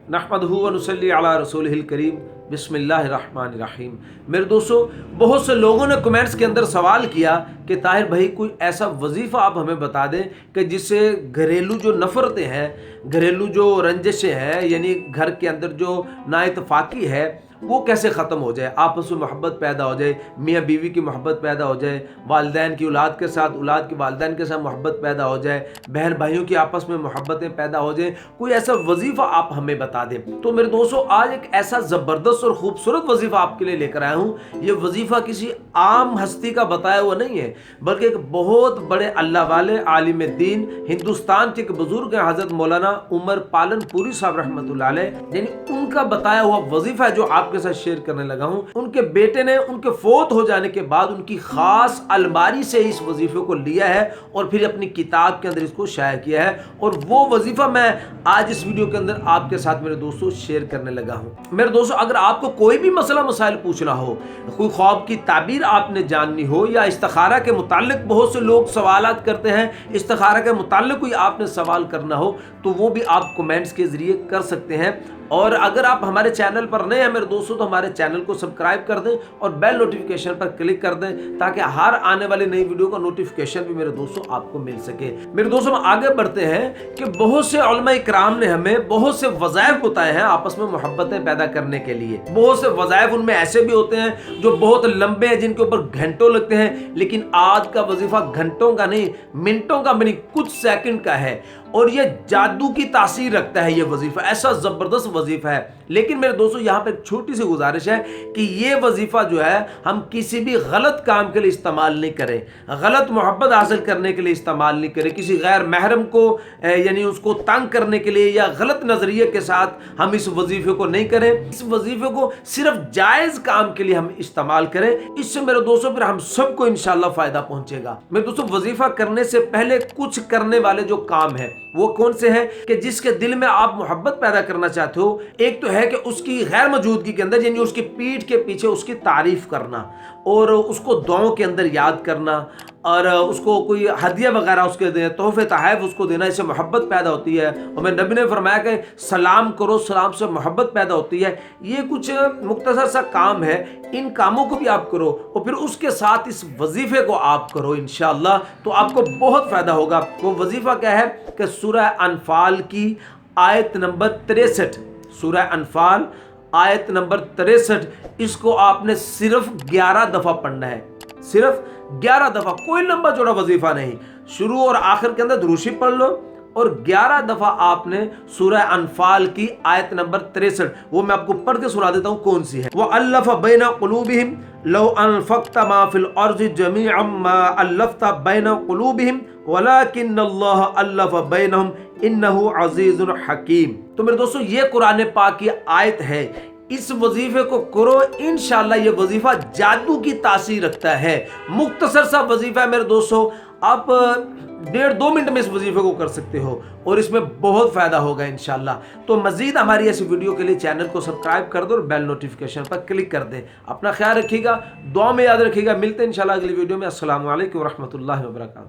نحمدہ و نصلی علی رسولہ الکریم بسم اللہ الرحمن الرحیم۔ میرے دوستو، بہت سے لوگوں نے کمنٹس کے اندر سوال کیا کہ طاہر بھائی کوئی ایسا وظیفہ آپ ہمیں بتا دیں کہ جس سے گھریلو جو نفرتیں ہیں، گھریلو جو رنجشیں ہیں، یعنی گھر کے اندر جو نا اتفاقی ہے وہ کیسے ختم ہو جائے، آپس میں محبت پیدا ہو جائے، میاں بیوی کی محبت پیدا ہو جائے، والدین کی اولاد کے ساتھ، اولاد کی والدین کے ساتھ محبت پیدا ہو جائے، بہن بھائیوں کی آپس میں محبتیں پیدا ہو جائیں، کوئی ایسا وظیفہ آپ ہمیں بتا دیں۔ تو میرے دوستو، آج ایک ایسا زبردست اور خوبصورت وظیفہ آپ کے لیے لے کر آیا ہوں۔ یہ وظیفہ کسی عام ہستی کا بتایا ہوا نہیں ہے، بلکہ ایک بہت بڑے اللہ والے عالم دین، ہندوستان کے ایک بزرگ ہیں حضرت مولانا عمر پالن پوری صاحب رحمۃ اللہ علیہ، یعنی ان کا بتایا ہوا وظیفہ ہے جو آپ کے ساتھ شیئر کرنے لگا ہوں۔ ان کے بیٹے نے ان کے فوت ہو جانے کے بعد ان کی خاص الماری سے اس وظیفے کو لیا ہے اور پھر اپنی کتاب کے اندر اس کو شائع کیا ہے، اور وہ وظیفہ میں آج اس ویڈیو کے اندر آپ کے ساتھ میرے دوستوں شیئر کرنے لگا ہوں۔ میرے دوستوں، اگر آپ کو کوئی بھی مسئلہ مسائل پوچھنا ہو، کوئی خواب کی تعبیر آپ نے جاننی ہو، یا استخارہ کے متعلق بہت سے لوگ سوالات کرتے ہیں، استخارہ کے متعلق کوئی آپ نے سوال کرنا ہو تو وہ بھی آپ کمنٹس کے ذریعے کر سکتے ہیں۔ اور اگر آپ ہمارے چینل پر نئے ہیں میرے دوستوں تو ہمارے چینل کو سبسکرائب کر دیں اور بیل نوٹیفیکیشن پر کلک کر دیں تاکہ ہر آنے والی نئی ویڈیو کا نوٹیفیکیشن بھی میرے دوستوں آپ کو مل سکے۔ میرے دوستوں، ہم آگے بڑھتے ہیں کہ بہت سے علماء کرام نے ہمیں بہت سے وظائف بتائے ہیں آپس میں محبتیں پیدا کرنے کے لیے۔ بہت سے وظائف ان میں ایسے بھی ہوتے ہیں جو بہت لمبے ہیں، جن کے اوپر گھنٹوں لگتے ہیں، لیکن آج کا وظیفہ گھنٹوں کا نہیں، منٹوں کا نہیں، کچھ سیکنڈ کا ہے، اور یہ جادو کی تاثیر رکھتا ہے۔ یہ وظیفہ ایسا زبردست وظیفہ ہے، لیکن میرے دوستو یہاں پہ ایک چھوٹی سی گزارش ہے کہ یہ وظیفہ جو ہے ہم کسی بھی غلط کام کے لیے استعمال نہیں کریں، غلط محبت حاصل کرنے کے لیے استعمال نہیں کریں، کسی غیر محرم کو یعنی اس کو تنگ کرنے کے لیے یا غلط نظریے کے ساتھ ہم اس وظیفے کو نہیں کریں۔ اس وظیفے کو صرف جائز کام کے لیے ہم استعمال کریں، اس سے میرے دوستو پھر ہم سب کو انشاءاللہ فائدہ پہنچے گا۔ میرے دوستو، وظیفہ کرنے سے پہلے کچھ کرنے والے جو کام ہیں وہ کون سے ہیں کہ جس کے دل میں آپ محبت پیدا کرنا چاہتے ہو؟ ایک تو ہے کہ اس کی غیر موجودگی کے اندر، یعنی اس کی پیٹھ کے پیچھے اس کی تعریف کرنا، اور اس کو دعاؤں کے اندر یاد کرنا، اور اس کو کوئی ہدیہ وغیرہ اس کے دیں، تحفے تحائف اس کو دینا، اس سے محبت پیدا ہوتی ہے۔ اور میں نبی نے فرمایا کہ سلام کرو، سلام سے محبت پیدا ہوتی ہے۔ یہ کچھ مختصر سا کام ہے، ان کاموں کو بھی آپ کرو اور پھر اس کے ساتھ اس وظیفے کو آپ کرو انشاءاللہ، تو آپ کو بہت فائدہ ہوگا۔ وہ وظیفہ کیا ہے کہ سورہ انفال کی آیت نمبر 63، سورہ انفال آیت نمبر 63، اس کو آپ نے صرف 11 دفعہ پڑھنا ہے، صرف 11 دفعہ، کوئی لمبا چوڑا وظیفہ نہیں۔ شروع اور آخر کے اندر درود شریف پڑھ لو اور 11 دفعہ آپ نے سورہ انفال کی آیت نمبر 63، وہ میں آپ کو پڑھ کے سنا دیتا ہوں کون سی ہے۔ وَأَلَّفَ بَيْنَ قُلُوبِهِمْ لَوْ أَنفَقْتَ مَا فِي الْأَرْضِ جَمِيعًا مَا أَلَّفْتَ بَيْنَ قُلُوبِهِمْ وَلَكِنَّ اللَّهَ أَلَّفَ بَيْنَهُمْ إِنَّهُ عَزِيزٌ حَكِيمٌ۔ تو میرے دوستو، یہ قرآن پاک کی آیت ہے، اس وظیفے کو کرو انشاءاللہ۔ یہ وظیفہ جادو کی تاثیر رکھتا ہے، مختصر سا وظیفہ ہے میرے دوستو، آپ 1.5-2 منٹ میں اس وظیفے کو کر سکتے ہو اور اس میں بہت فائدہ ہوگا انشاءاللہ۔ تو مزید ہماری ایسی ویڈیو کے لیے چینل کو سبسکرائب کر دو اور بیل نوٹیفیکیشن پر کلک کر دیں۔ اپنا خیال رکھیے گا، دعا میں یاد رکھیے گا۔ ملتے ہیں انشاءاللہ اگلی ویڈیو میں۔ السلام علیکم ورحمۃ اللہ وبرکاتہ۔